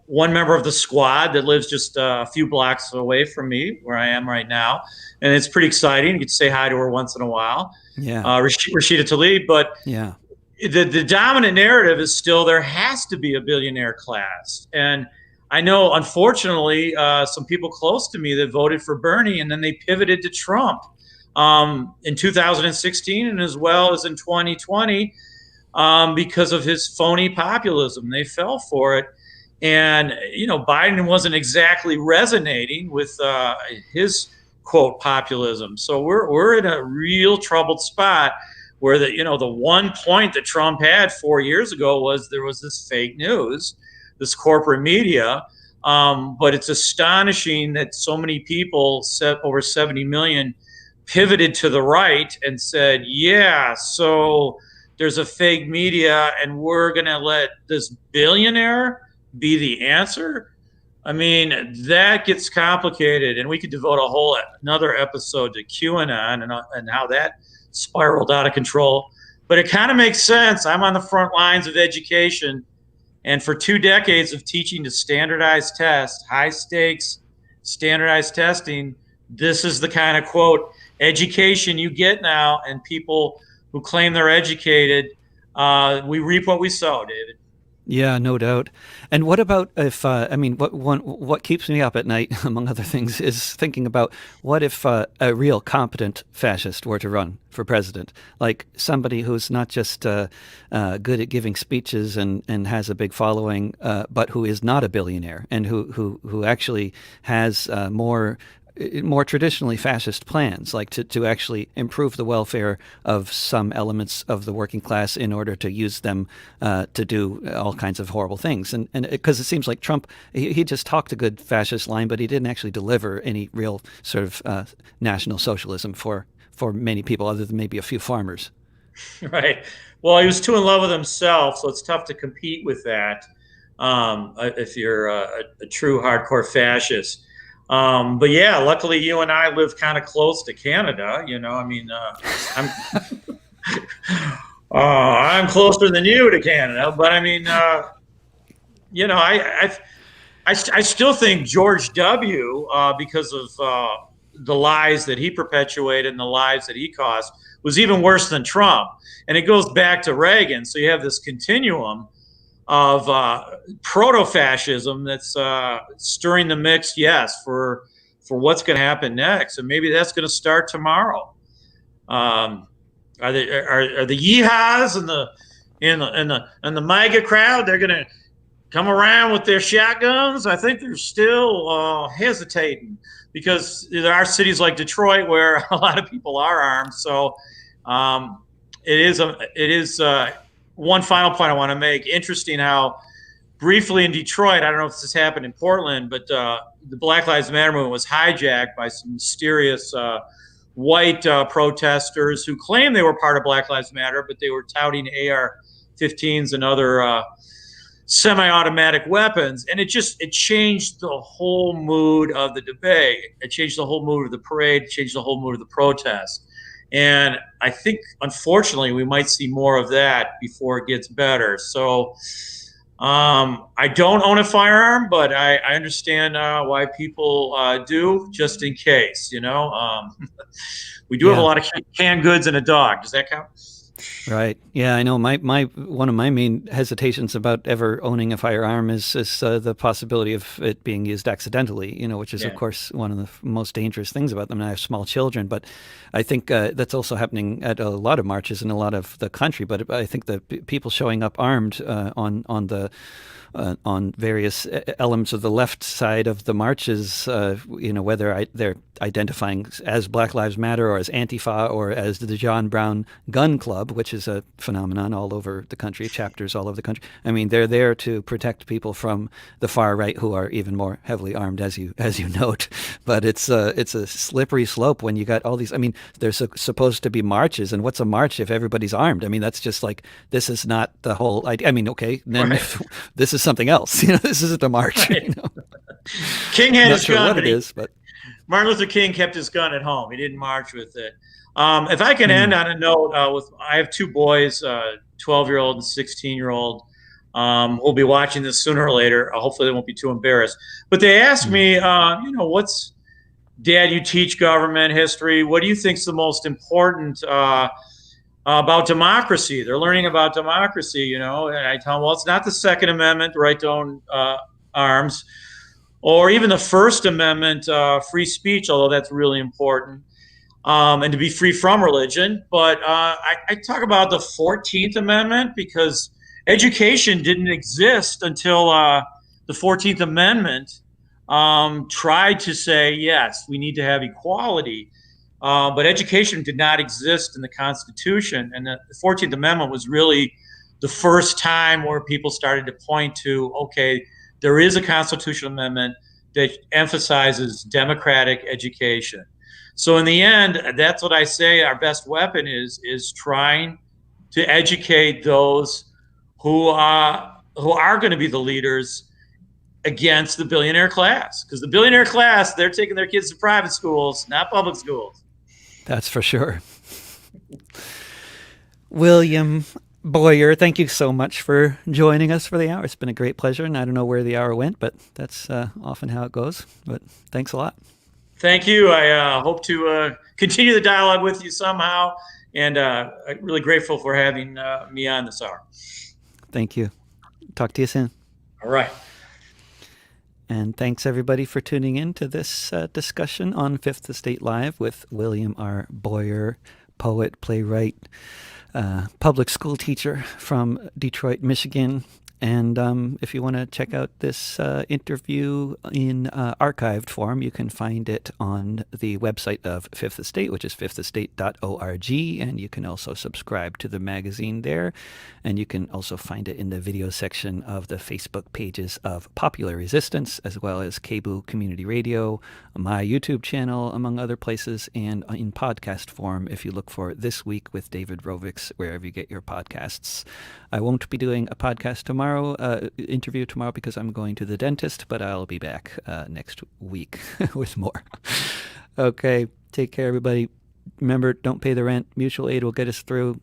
one member of the squad that lives just a few blocks away from me, where I am right now, and it's pretty exciting. You get to say hi to her once in a while. Yeah, Rashida Tlaib. But yeah, the dominant narrative is still there has to be a billionaire class, and I know, unfortunately, some people close to me that voted for Bernie and then they pivoted to Trump in 2016 and as well as in 2020 because of his phony populism. They fell for it. And, Biden wasn't exactly resonating with his, quote, populism. So we're in a real troubled spot where the one point that Trump had 4 years ago was there was this fake news, this corporate media. But it's astonishing that so many people, over 70 million, pivoted to the right and said, yeah, so there's a fake media and we're going to let this billionaire be the answer. I mean, that gets complicated, and we could devote another episode to QAnon and how that spiraled out of control. But it kind of makes sense. I'm on the front lines of education. And for 2 decades of teaching to standardized tests, high stakes, standardized testing, this is the kind of, quote, education you get now. And people who claim they're educated, we reap what we sow, David. Yeah, no doubt. And what about if I mean, what keeps me up at night, among other things, is thinking about what if a real competent fascist were to run for president, like somebody who's not just good at giving speeches and has a big following, but who is not a billionaire and who actually has more traditionally fascist plans, like to actually improve the welfare of some elements of the working class in order to use them to do all kinds of horrible things. And because it seems like Trump, he just talked a good fascist line, but he didn't actually deliver any real sort of national socialism for many people, other than maybe a few farmers. Right. Well, he was too in love with himself, so it's tough to compete with that if you're a true hardcore fascist. But yeah, luckily you and I live kind of close to Canada. I mean, I'm I'm closer than you to Canada, but I mean, I still think George W. Because of the lies that he perpetuated and the lies that he caused was even worse than Trump. And it goes back to Reagan. So you have this continuum of proto-fascism that's stirring the mix, yes, for what's going to happen next, and maybe that's going to start tomorrow. Are the yeehaws and the MAGA crowd? They're going to come around with their shotguns? I think they're still hesitating because there are cities like Detroit where a lot of people are armed. So it is one final point I want to make. Interesting how briefly in Detroit, I don't know if this has happened in Portland, but the Black Lives Matter movement was hijacked by some mysterious white protesters who claimed they were part of Black Lives Matter, but they were touting AR-15s and other semi-automatic weapons, and it changed the whole mood of the debate. It changed the whole mood of the parade. It changed the whole mood of the protest. And I think, unfortunately, we might see more of that before it gets better. So I don't own a firearm, but I understand why people do, just in case. We do have a Yeah. lot of canned goods and a dog. Does that count? Right. Yeah, I know. My one of my main hesitations about ever owning a firearm is the possibility of it being used accidentally. Which is of Yeah. course one of the most dangerous things about them. And I have small children, but I think that's also happening at a lot of marches in a lot of the country. But I think the people showing up armed on various elements of the left side of the marches, whether they're identifying as Black Lives Matter or as Antifa or as the John Brown Gun Club, which is a phenomenon all over the country, chapters all over the country. I mean, they're there to protect people from the far right, who are even more heavily armed, as you note. But it's a slippery slope when you got all these. I mean, there's supposed to be marches, and what's a march if everybody's armed? I mean, that's just like, this is not the whole idea. I mean, okay, then Right. this is something else. This isn't a march. Right. King had Not his sure gun, what but it is, but Martin Luther King kept his gun at home. He didn't march with it. If I can end on a note, I have two boys, 12-year-old and 16-year-old, who'll be watching this sooner or later. Hopefully, they won't be too embarrassed. But they asked me, what's Dad? You teach government history. What do you think's the most important about democracy? They're learning about democracy, and I tell them, well, it's not the Second Amendment, the right to own arms, or even the First Amendment, free speech, although that's really important, and to be free from religion. But I talk about the 14th Amendment because education didn't exist until the 14th Amendment tried to say, yes, we need to have equality. But education did not exist in the Constitution. And the 14th Amendment was really the first time where people started to point to, okay, there is a constitutional amendment that emphasizes democratic education. So in the end, that's what I say our best weapon is trying to educate those who are going to be the leaders against the billionaire class. Because the billionaire class, they're taking their kids to private schools, not public schools. that's for sure. William Boyer, thank you so much for joining us for the hour. It's been a great pleasure, and I don't know where the hour went, but that's often how it goes. But thanks a lot. Thank you. I hope to continue the dialogue with you somehow, and I'm really grateful for having me on this hour. Thank you. Talk to you soon. All right. And thanks everybody for tuning in to this discussion on Fifth Estate Live with William R. Boyer, poet, playwright, public school teacher from Detroit, Michigan. And if you want to check out this interview in archived form, you can find it on the website of Fifth Estate, which is fifthestate.org. And you can also subscribe to the magazine there. And you can also find it in the video section of the Facebook pages of Popular Resistance, as well as Cebu Community Radio, my YouTube channel, among other places, and in podcast form if you look for This Week with David Rovics, wherever you get your podcasts. I won't be doing a podcast tomorrow, interview tomorrow, because I'm going to the dentist, but I'll be back next week with more. Okay, take care, everybody. Remember, don't pay the rent. Mutual aid will get us through.